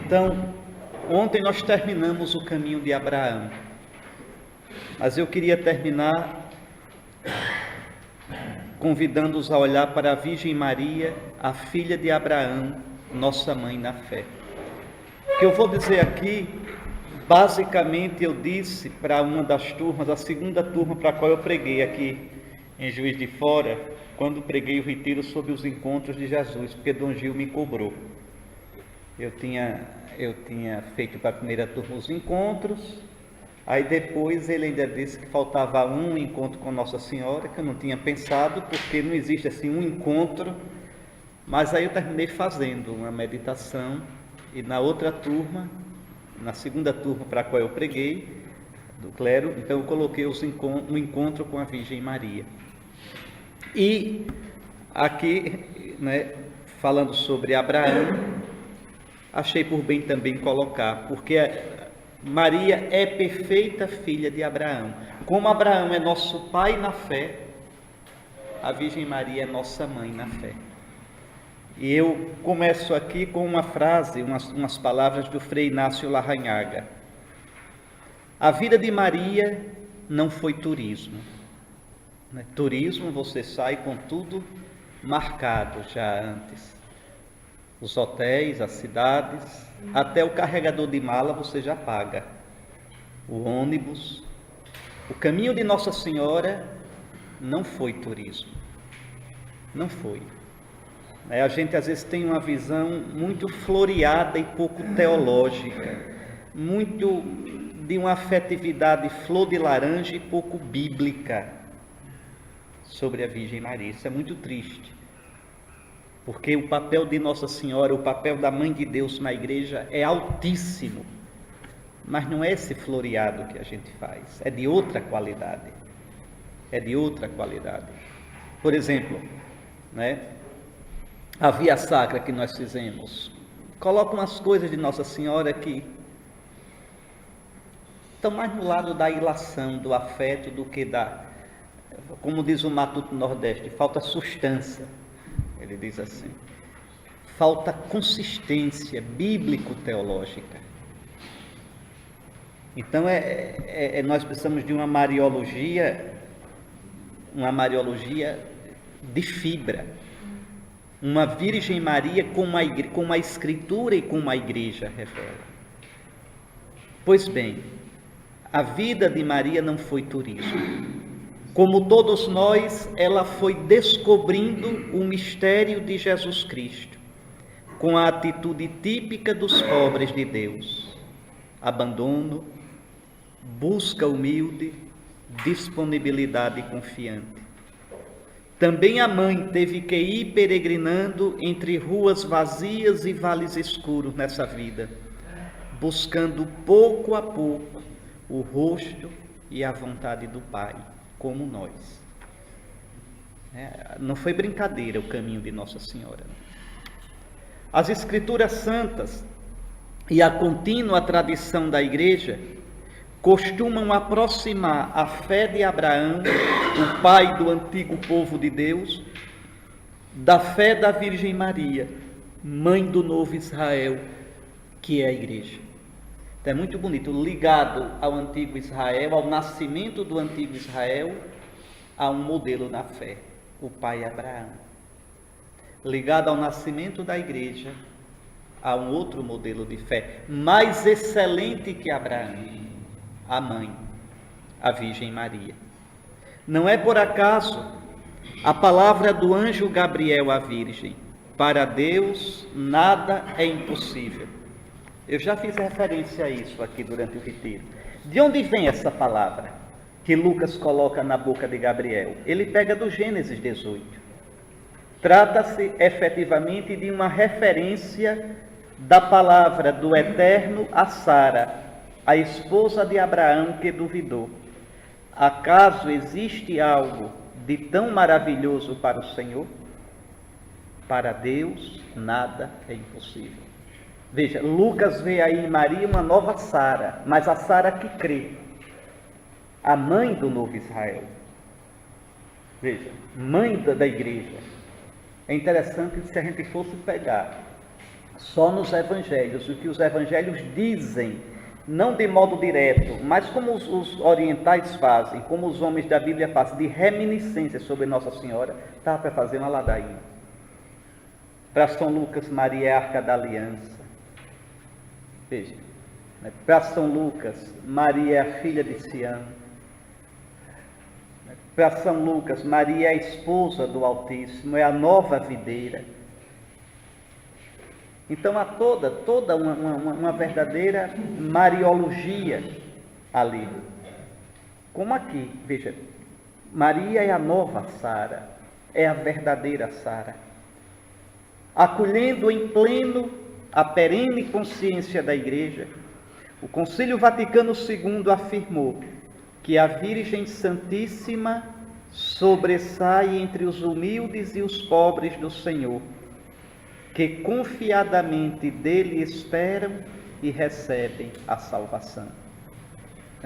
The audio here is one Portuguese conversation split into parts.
Então, ontem nós terminamos o caminho de Abraão, mas eu queria terminar convidando-os a olhar para a Virgem Maria, a filha de Abraão, nossa mãe na fé. O que eu vou dizer aqui, basicamente eu disse para uma das turmas, a segunda turma para a qual eu preguei aqui em Juiz de Fora, quando preguei o retiro sobre os encontros de Jesus, porque Dom Gil me cobrou. Eu tinha feito para a primeira turma os encontros, aí depois ele ainda disse que faltava um encontro com Nossa Senhora, que eu não tinha pensado, porque não existe assim um encontro, mas aí eu terminei fazendo uma meditação, e na outra turma, na segunda turma para a qual eu preguei, do clero, então eu coloquei um encontro com a Virgem Maria. E aqui, falando sobre Abraão, achei por bem também colocar, porque Maria é perfeita filha de Abraão. Como Abraão é nosso pai na fé, a Virgem Maria é nossa mãe na fé. E eu começo aqui com uma frase, umas palavras do Frei Inácio Larrañaga. A vida de Maria não foi turismo. Turismo, você sai com tudo marcado já antes. Os hotéis, as cidades, até o carregador de mala você já paga. O ônibus. O caminho de Nossa Senhora não foi turismo. Não foi. A gente às vezes tem uma visão muito floreada e pouco teológica, muito de uma afetividade flor de laranja e pouco bíblica sobre a Virgem Maria. Isso é muito triste, porque o papel de Nossa Senhora, o papel da Mãe de Deus na igreja é altíssimo, mas não é esse floreado que a gente faz, é de outra qualidade. É de outra qualidade. Por exemplo, a Via Sacra que nós fizemos, coloca umas coisas de Nossa Senhora que estão mais no lado da ilação, do afeto, do que como diz o Matuto Nordeste, falta substância. Ele diz assim, falta consistência bíblico-teológica. Então nós precisamos de uma mariologia de fibra, uma Virgem Maria como a Escritura e como a Igreja revela. Pois bem, a vida de Maria não foi turismo. Como todos nós, ela foi descobrindo o mistério de Jesus Cristo, com a atitude típica dos pobres de Deus: abandono, busca humilde, disponibilidade confiante. Também a mãe teve que ir peregrinando entre ruas vazias e vales escuros nessa vida, buscando pouco a pouco o rosto e a vontade do Pai, como nós. Não foi brincadeira o caminho de Nossa Senhora. As Escrituras Santas e a contínua tradição da Igreja costumam aproximar a fé de Abraão, o pai do antigo povo de Deus, da fé da Virgem Maria, mãe do novo Israel, que é a Igreja. Então é muito bonito, ligado ao antigo Israel, ao nascimento do antigo Israel, há um modelo na fé, o pai Abraão. Ligado ao nascimento da Igreja, há um outro modelo de fé, mais excelente que Abraão, a mãe, a Virgem Maria. Não é por acaso a palavra do anjo Gabriel à Virgem: para Deus nada é impossível. Eu já fiz referência a isso aqui durante o retiro. De onde vem essa palavra que Lucas coloca na boca de Gabriel? Ele pega do Gênesis 18. Trata-se efetivamente de uma referência da palavra do Eterno a Sara, a esposa de Abraão, que duvidou. Acaso existe algo de tão maravilhoso para o Senhor? Para Deus nada é impossível. Veja, Lucas vê aí em Maria uma nova Sara, mas a Sara que crê, a mãe do novo Israel. Veja, mãe da igreja. É interessante se a gente fosse pegar só nos evangelhos, o que os evangelhos dizem, não de modo direto, mas como os orientais fazem, como os homens da Bíblia fazem, de reminiscência sobre Nossa Senhora, estava para fazer uma ladainha. Para São Lucas, Maria é a Arca da Aliança. Veja, para São Lucas, Maria é a filha de Sião. Para São Lucas, Maria é a esposa do Altíssimo, é a nova videira. Então há toda uma verdadeira mariologia ali. Como aqui, veja, Maria é a nova Sara, é a verdadeira Sara. Acolhendo em pleno a perene consciência da Igreja, o Concílio Vaticano II afirmou que a Virgem Santíssima sobressai entre os humildes e os pobres do Senhor, que confiadamente dele esperam e recebem a salvação.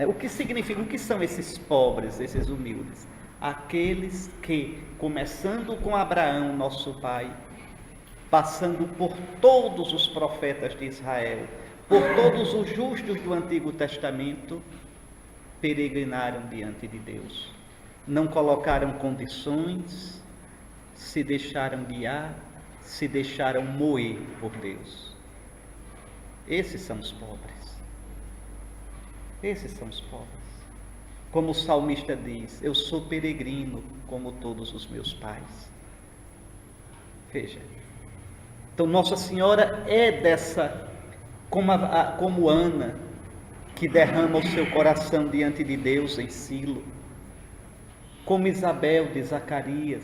O que significa, o que são esses pobres, esses humildes? Aqueles que, começando com Abraão, nosso pai, passando por todos os profetas de Israel, por todos os justos do Antigo Testamento, peregrinaram diante de Deus. Não colocaram condições, se deixaram guiar, se deixaram moer por Deus. Esses são os pobres. Esses são os pobres. Como o salmista diz, eu sou peregrino como todos os meus pais. Veja. Então Nossa Senhora é dessa, como Ana, que derrama o seu coração diante de Deus em Silo, como Isabel de Zacarias,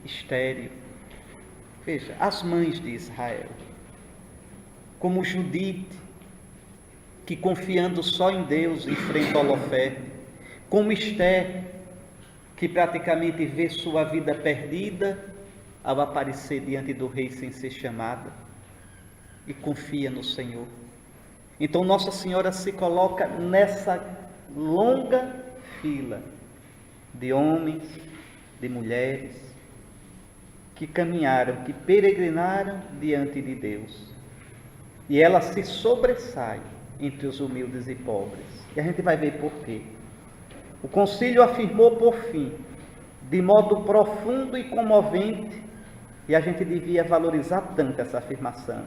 estéril. Veja, as mães de Israel, como Judite, que confiando só em Deus enfrenta Holoferne, como Esther, que praticamente vê sua vida perdida ao aparecer diante do rei sem ser chamada, e confia no Senhor. Então Nossa Senhora se coloca nessa longa fila de homens, de mulheres, que caminharam, que peregrinaram diante de Deus. E ela se sobressai entre os humildes e pobres. E a gente vai ver por quê. O concílio afirmou por fim, de modo profundo e comovente, e a gente devia valorizar tanto essa afirmação,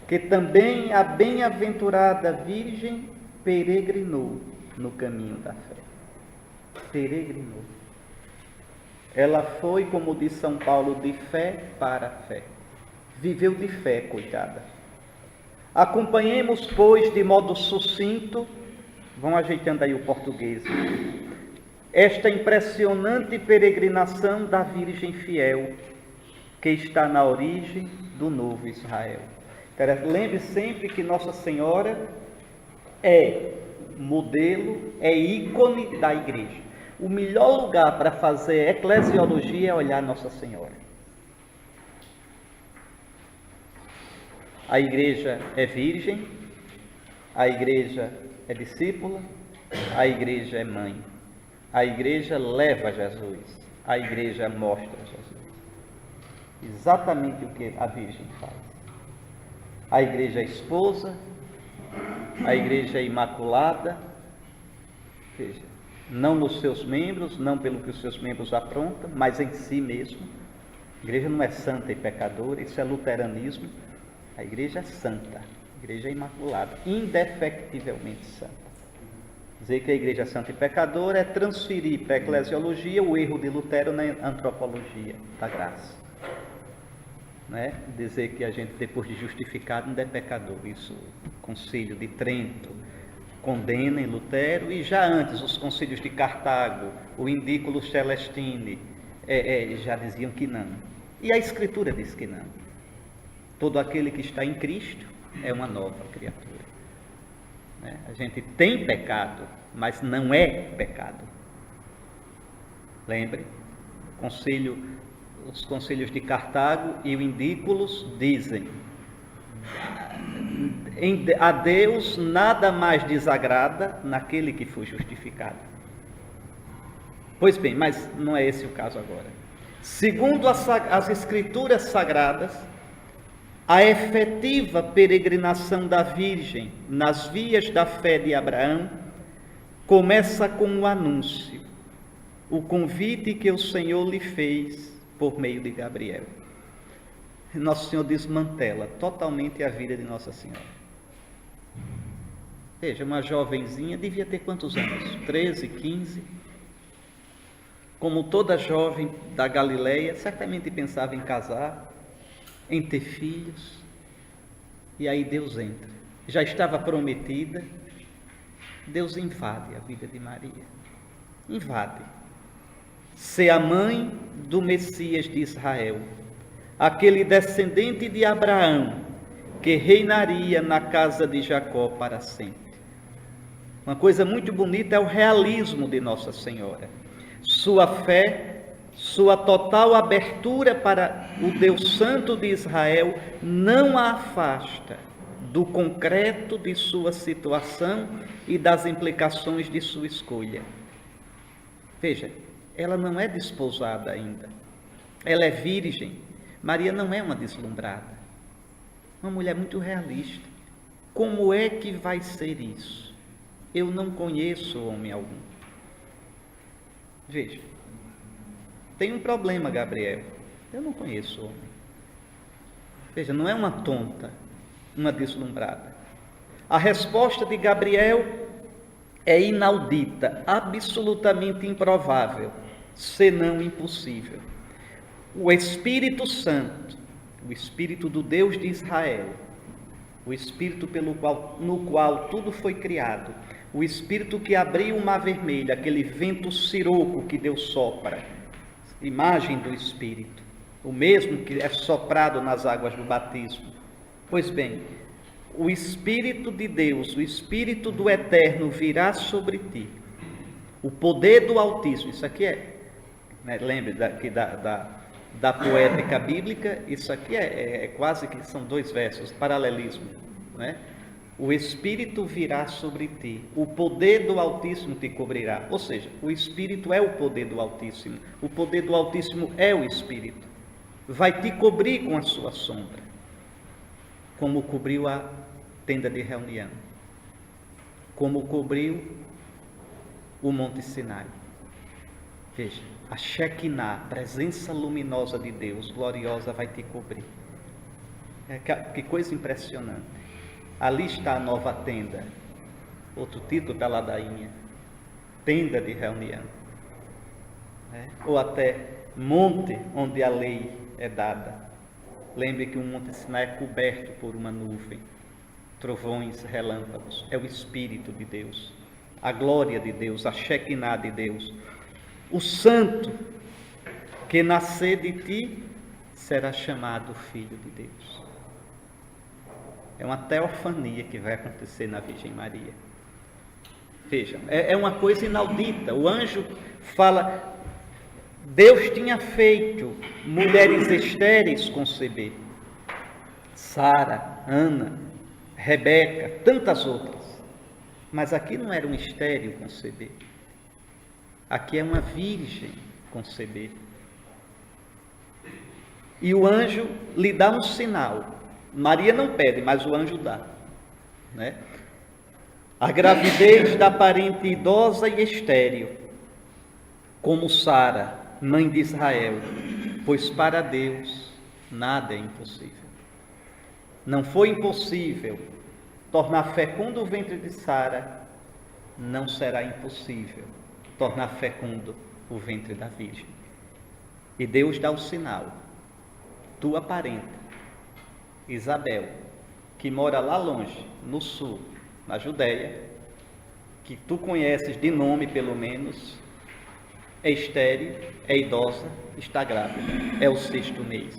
que também a bem-aventurada Virgem peregrinou no caminho da fé. Peregrinou. Ela foi, como diz São Paulo, de fé para fé. Viveu de fé, coitada. Acompanhemos, pois, de modo sucinto, vão ajeitando aí o português, esta impressionante peregrinação da Virgem fiel, que está na origem do novo Israel. Lembre sempre que Nossa Senhora é modelo, é ícone da Igreja. O melhor lugar para fazer eclesiologia é olhar Nossa Senhora. A Igreja é virgem, a Igreja é discípula, a Igreja é mãe. A Igreja leva Jesus, a Igreja mostra Jesus. Exatamente o que a Virgem faz. A Igreja é esposa, a Igreja é imaculada, veja, não nos seus membros, não pelo que os seus membros aprontam, mas em si mesmo. A Igreja não é santa e pecadora, isso é luteranismo. A Igreja é santa, a Igreja é imaculada, indefectivelmente santa. Dizer que a Igreja é santa e pecadora é transferir para a eclesiologia o erro de Lutero na antropologia da graça. Né? Dizer que a gente, depois de justificado, não é pecador. Isso, o Concílio de Trento condena em Lutero, e já antes os concílios de Cartago, o Indículo Celestini, já diziam que não. E a Escritura diz que não. Todo aquele que está em Cristo é uma nova criatura. Né? A gente tem pecado, mas não é pecado. Lembre, os concílios de Cartago e o Indículos dizem: a Deus nada mais desagrada naquele que foi justificado. Pois bem, mas não é esse o caso agora. Segundo as Escrituras Sagradas, A efetiva peregrinação da Virgem nas vias da fé de Abraão começa com o anúncio, o convite que o Senhor lhe fez por meio de Gabriel. Nosso Senhor desmantela totalmente a vida de Nossa Senhora. Veja, uma jovenzinha devia ter quantos anos? 13, 15. Como toda jovem da Galileia, certamente pensava em casar, em ter filhos. E aí Deus entra. Já estava prometida. Deus invade a vida de Maria. Invade. Ser a mãe do Messias de Israel. Aquele descendente de Abraão, que reinaria na casa de Jacó para sempre. Uma coisa muito bonita é o realismo de Nossa Senhora. Sua fé, sua total abertura para o Deus Santo de Israel não a afasta do concreto de sua situação e das implicações de sua escolha. Veja, ela não é desposada ainda. Ela é virgem. Maria não é uma deslumbrada. Uma mulher muito realista. Como é que vai ser isso? Eu não conheço homem algum. Veja, tem um problema, Gabriel. Eu não conheço homem. Veja, não é uma tonta, uma deslumbrada. A resposta de Gabriel é inaudita, absolutamente improvável, senão impossível. O Espírito Santo, o Espírito do Deus de Israel, o Espírito no qual tudo foi criado, o Espírito que abriu o mar vermelho, aquele vento siroco que Deus sopra, imagem do Espírito, o mesmo que é soprado nas águas do batismo. Pois bem, o Espírito de Deus, o Espírito do Eterno virá sobre ti, o poder do Altíssimo, isso aqui lembre da poética bíblica, isso aqui é quase que são 2 versos, paralelismo, né? O Espírito virá sobre ti, o poder do Altíssimo te cobrirá. Ou seja, o Espírito é o poder do Altíssimo, o poder do Altíssimo é o Espírito. Vai te cobrir com a sua sombra, como cobriu a tenda de reunião, como cobriu o Monte Sinai. Veja, a Shekinah, a presença luminosa de Deus, gloriosa, vai te cobrir. Que coisa impressionante. Ali está a nova tenda, outro título da ladainha, tenda de reunião, ou até monte onde a lei é dada. Lembre que o Monte Sinai é coberto por uma nuvem, trovões, relâmpagos, é o Espírito de Deus, a glória de Deus, a Shekinah de Deus. O santo que nascer de ti será chamado Filho de Deus. É uma teofania que vai acontecer na Virgem Maria. Vejam, é uma coisa inaudita. O anjo fala, Deus tinha feito mulheres estéreis conceber. Sara, Ana, Rebeca, tantas outras. Mas aqui não era um estéril conceber. Aqui é uma virgem conceber. E o anjo lhe dá um sinal. Maria não pede, mas o anjo dá, né? A gravidez da parente idosa e estéril, como Sara, mãe de Israel, pois para Deus nada é impossível. Não foi impossível tornar fecundo o ventre de Sara, não será impossível tornar fecundo o ventre da Virgem. E Deus dá o sinal, tua parenta, Isabel, que mora lá longe, no sul, na Judéia, que tu conheces de nome pelo menos, é estéril, é idosa, está grávida, é o 6º mês.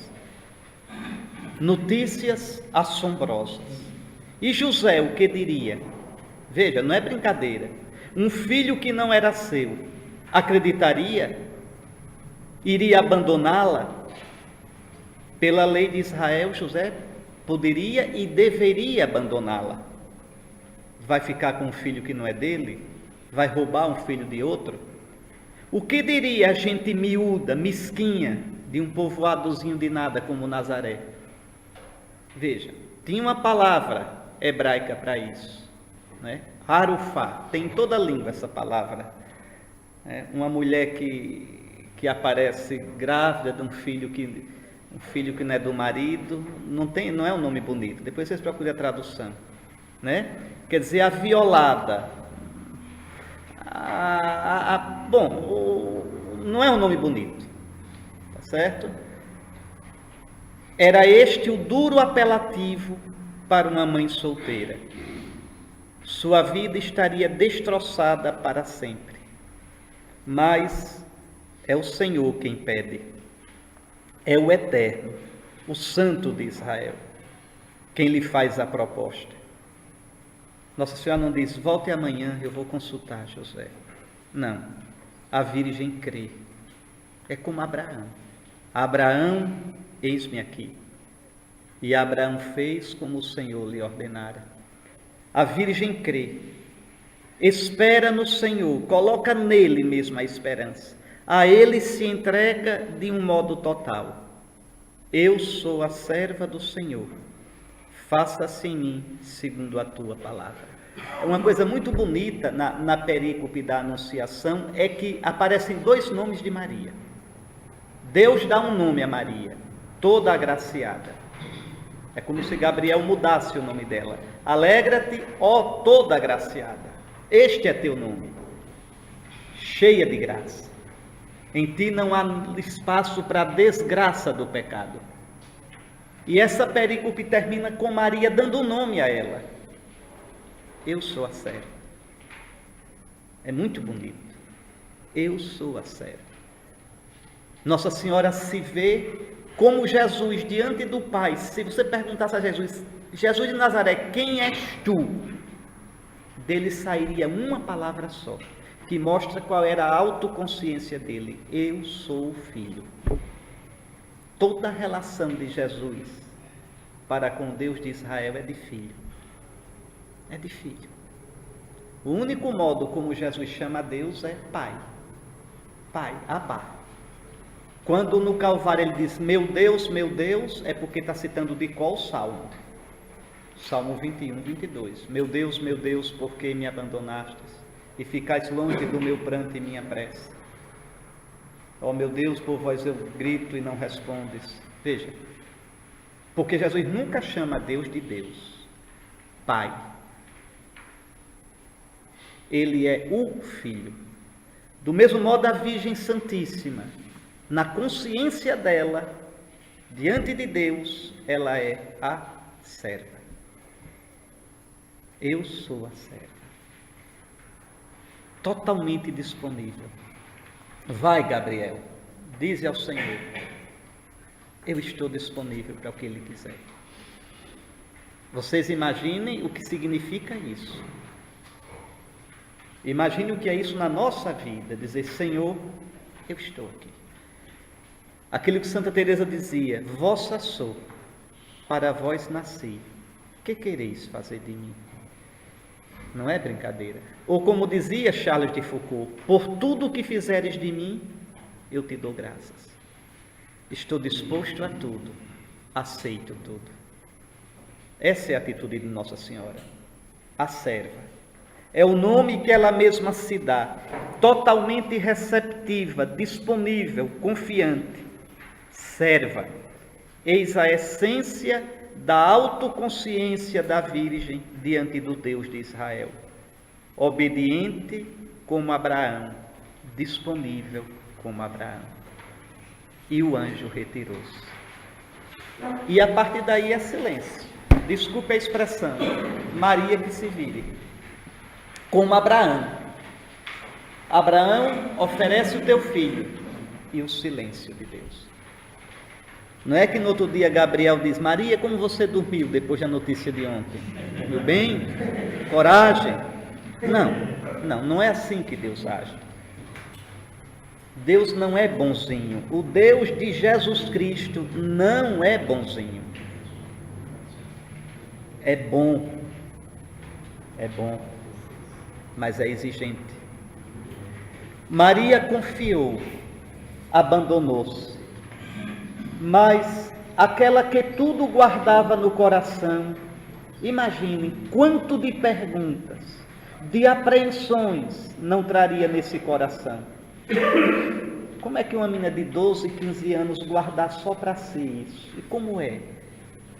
Notícias assombrosas. E José, o que diria? Veja, não é brincadeira. Um filho que não era seu, acreditaria? Iria abandoná-la? Pela lei de Israel, José poderia e deveria abandoná-la. Vai ficar com um filho que não é dele? Vai roubar um filho de outro? O que diria a gente miúda, mesquinha, de um povoadozinho de nada como Nazaré? Veja, tinha uma palavra hebraica para isso, né? Harufá, tem em toda a língua essa palavra. Uma mulher que aparece grávida de um filho que não é do marido, não é um nome bonito. Depois vocês procuram a tradução, né? Quer dizer, a violada. Bom, não é um nome bonito, tá certo? Era este o duro apelativo para uma mãe solteira. Sua vida estaria destroçada para sempre. Mas é o Senhor quem pede. É o Eterno, o Santo de Israel, quem lhe faz a proposta. Nossa Senhora não diz, volte amanhã, eu vou consultar José. Não, a Virgem crê. É como Abraão. Abraão, eis-me aqui. E Abraão fez como o Senhor lhe ordenara. A Virgem crê. Espera no Senhor, coloca nele mesmo a esperança. A ele se entrega de um modo total. Eu sou a serva do Senhor. Faça-se em mim segundo a tua palavra. Uma coisa muito bonita na perícope da Anunciação é que aparecem 2 nomes de Maria. Deus dá um nome a Maria, toda agraciada. É como se Gabriel mudasse o nome dela. Alegra-te, ó toda agraciada. Este é teu nome, cheia de graça. Em ti não há espaço para a desgraça do pecado. E essa perícope termina com Maria dando um nome a ela. Eu sou a serva. É muito bonito. Eu sou a serva. Nossa Senhora se vê como Jesus diante do Pai. Se você perguntasse a Jesus, Jesus de Nazaré, quem és tu? Dele sairia uma palavra só, que mostra qual era a autoconsciência dele. Eu sou o Filho. Toda a relação de Jesus para com Deus de Israel é de filho. É de filho. O único modo como Jesus chama a Deus é Pai. Pai, Abá. Quando no Calvário ele diz, meu Deus, é porque está citando de qual salmo? Salmo 21, 22. Meu Deus, por que me abandonastes? E ficais longe do meu pranto e minha prece. Ó meu Deus, por vós eu grito e não respondes. Veja, porque Jesus nunca chama Deus de Deus, Pai. Ele é o Filho. Do mesmo modo a Virgem Santíssima, na consciência dela, diante de Deus, ela é a serva. Eu sou a serva. Totalmente disponível. Vai, Gabriel, dize ao Senhor, eu estou disponível para o que Ele quiser. Vocês imaginem o que significa isso. Imagine o que é isso na nossa vida, dizer, Senhor, eu estou aqui. Aquilo que Santa Teresa dizia, vossa sou, para vós nasci, que quereis fazer de mim? Não é brincadeira. Ou como dizia Charles de Foucault, por tudo o que fizeres de mim, eu te dou graças. Estou disposto a tudo, aceito tudo. Essa é a atitude de Nossa Senhora, a serva. É o nome que ela mesma se dá, totalmente receptiva, disponível, confiante. Serva, eis a essência da autoconsciência da Virgem diante do Deus de Israel. Obediente como Abraão, disponível como Abraão. E o anjo retirou-se. E a partir daí é silêncio. Desculpe a expressão, Maria que se vire. Como Abraão. Abraão oferece o teu filho e o silêncio de Deus. Não é que no outro dia Gabriel diz, Maria, como você dormiu depois da notícia de ontem? Dormiu bem? Coragem? Não é assim que Deus age. Deus não é bonzinho. O Deus de Jesus Cristo não é bonzinho. É bom, mas é exigente. Maria confiou, abandonou-se, mas aquela que tudo guardava no coração. Imagine quanto de perguntas, de apreensões não traria nesse coração. Como é que uma menina de 12, 15 anos guardar só para si isso? E como é?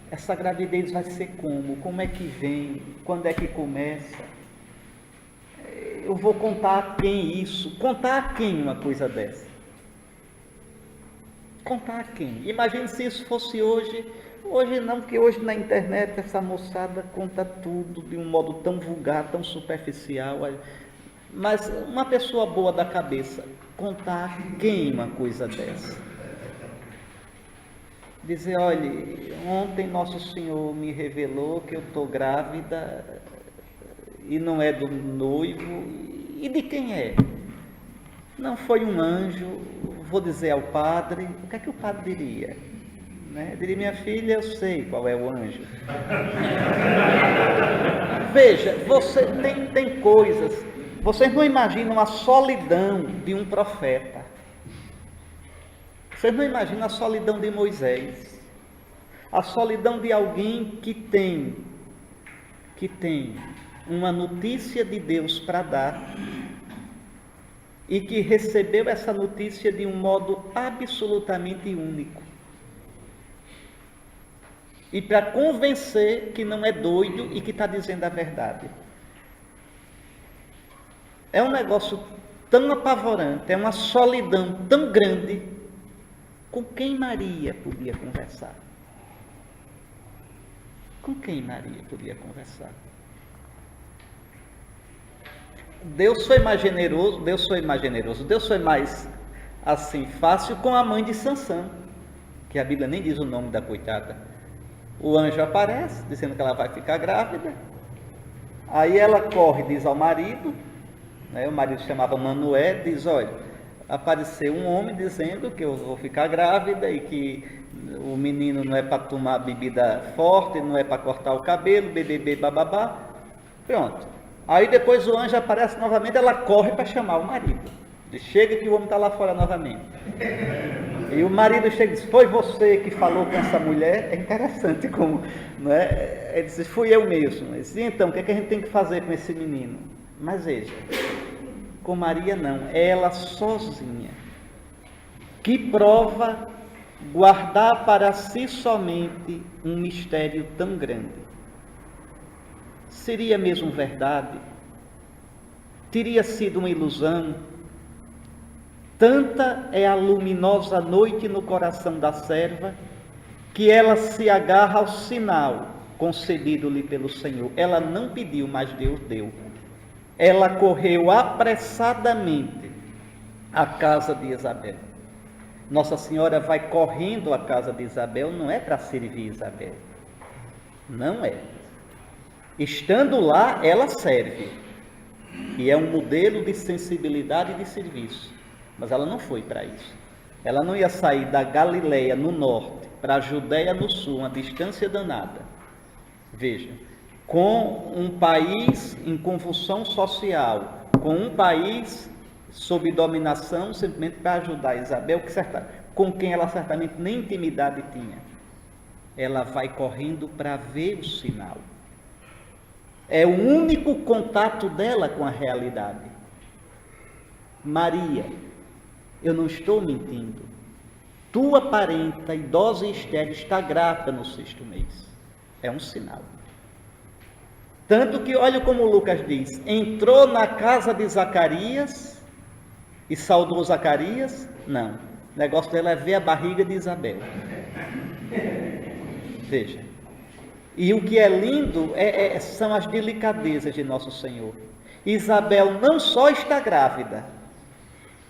Essa gravidez vai ser como? Como é que vem? Quando é que começa? Eu vou contar a quem isso? Contar a quem uma coisa dessa? Contar a quem? Imagine se isso fosse hoje. Hoje não, porque hoje na internet essa moçada conta tudo de um modo tão vulgar, tão superficial. Mas uma pessoa boa da cabeça, contar a quem uma coisa dessa? Dizer, olha, ontem Nosso Senhor me revelou que eu estou grávida e não é do noivo. E de quem é? Não foi um anjo, vou dizer ao padre. O que é que o padre diria? Diria, minha filha, eu sei qual é o anjo. Veja, você tem coisas, vocês não imaginam a solidão de um profeta. Vocês não imaginam a solidão de Moisés, a solidão de alguém que tem uma notícia de Deus para dar e que recebeu essa notícia de um modo absolutamente único. E para convencer que não é doido e que está dizendo a verdade. É um negócio tão apavorante, é uma solidão tão grande. Com quem Maria podia conversar? Com quem Maria podia conversar? Deus foi mais generoso, Deus foi mais assim fácil com a mãe de Sansão, que a Bíblia nem diz o nome da coitada. O anjo aparece, dizendo que ela vai ficar grávida. Aí ela corre, diz ao marido, o marido chamava Manoé, diz, olha, apareceu um homem dizendo que eu vou ficar grávida e que o menino não é para tomar bebida forte, não é para cortar o cabelo, bebê, bababá. Pronto. Aí depois o anjo aparece novamente, ela corre para chamar o marido. Diz, chega que o homem está lá fora novamente. E o marido chega e diz, foi você que falou com essa mulher? É interessante como, não é? Ele diz, fui eu mesmo. Ele diz, então, o que é que a gente tem que fazer com esse menino? Mas veja, com Maria não, é ela sozinha. Que prova guardar para si somente um mistério tão grande. Seria mesmo verdade? Teria sido uma ilusão? Tanta é a luminosa noite no coração da serva, que ela se agarra ao sinal concedido-lhe pelo Senhor. Ela não pediu, mas Deus deu. Ela correu apressadamente à casa de Isabel. Nossa Senhora vai correndo à casa de Isabel, não é para servir Isabel. Não é. Estando lá, ela serve. E é um modelo de sensibilidade e de serviço. Mas ela não foi para isso. Ela não ia sair da Galileia no norte para a Judéia no sul, uma distância danada. Veja, com um país em convulsão social, com um país sob dominação, simplesmente para ajudar Isabel, com quem ela certamente nem intimidade tinha. Ela vai correndo para ver o sinal. É o único contato dela com a realidade. Maria, eu não estou mentindo. Tua parenta, idosa e estéril, está grávida no 6º mês. É um sinal. Tanto que, olha como Lucas diz, entrou na casa de Zacarias e saudou Zacarias? Não. O negócio dela é ver a barriga de Isabel. Veja. E o que é lindo são as delicadezas de Nosso Senhor. Isabel não só está grávida,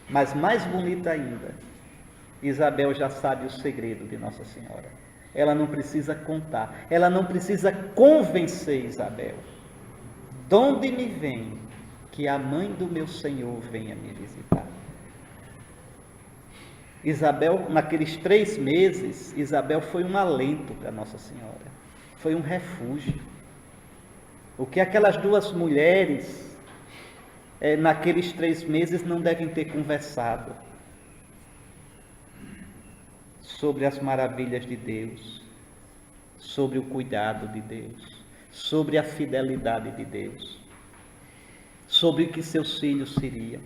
mas mais bonita ainda, Isabel já sabe o segredo de Nossa Senhora. Ela não precisa contar, ela não precisa convencer Isabel. De onde me vem que a mãe do meu Senhor venha me visitar? Isabel, naqueles 3 meses, Isabel foi um alento para Nossa Senhora, foi um refúgio. O que aquelas 2 mulheres naqueles 3 meses não devem ter conversado. sobre as maravilhas de Deus, sobre o cuidado de Deus, sobre a fidelidade de Deus, sobre o que seus filhos seriam.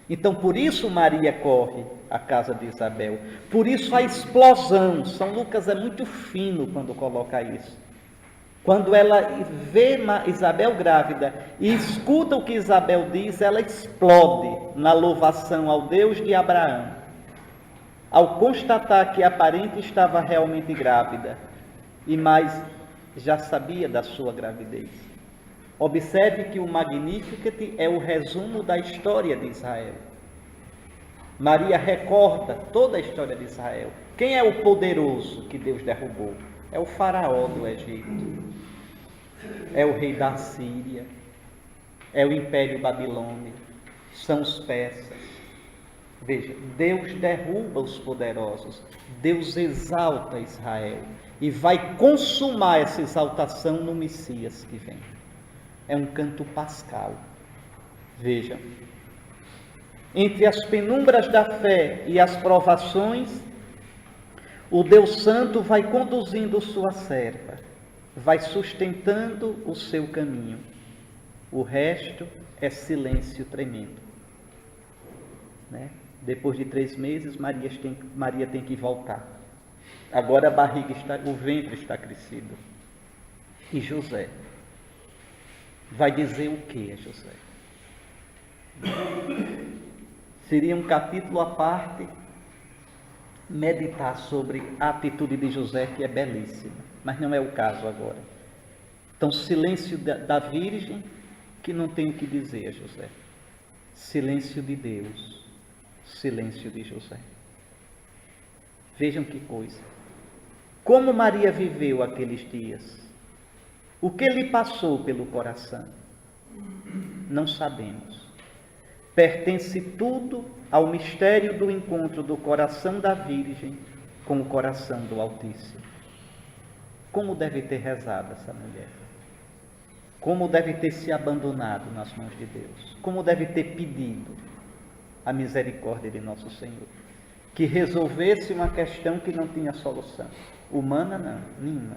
Então, por isso Maria corre à casa de Isabel, por isso a explosão. São Lucas é muito fino quando coloca isso. Quando ela vê Isabel grávida e escuta o que Isabel diz, ela explode na louvação ao Deus de Abraão, ao constatar que a parente estava realmente grávida, e mais já sabia da sua gravidez. Observe que o Magnificat é o resumo da história de Israel. Maria recorda toda a história de Israel. Quem é o poderoso que Deus derrubou? É o faraó do Egito, é o rei da Síria, é o império babilônico, são os persas. Veja, Deus derruba os poderosos, Deus exalta Israel e vai consumar essa exaltação no Messias que vem. É um canto pascal. Veja, entre as penumbras da fé e as provações, o Deus Santo vai conduzindo sua serva, vai sustentando o seu caminho. O resto é silêncio tremendo, né? Depois de 3 meses, Maria tem que voltar. Agora a barriga está, o ventre está crescido. E José vai dizer o que a José? Seria um capítulo à parte meditar sobre a atitude de José, que é belíssima, mas não é o caso agora. Então, silêncio da Virgem, que não tem o que dizer a José. Silêncio de Deus, silêncio de José. Vejam que coisa. Como Maria viveu aqueles dias? O que lhe passou pelo coração? Não sabemos. Pertence tudo ao mistério do encontro do coração da Virgem com o coração do Altíssimo. Como deve ter rezado essa mulher? Como deve ter se abandonado nas mãos de Deus? Como deve ter pedido a misericórdia de nosso Senhor, que resolvesse uma questão que não tinha solução. Humana não, nenhuma.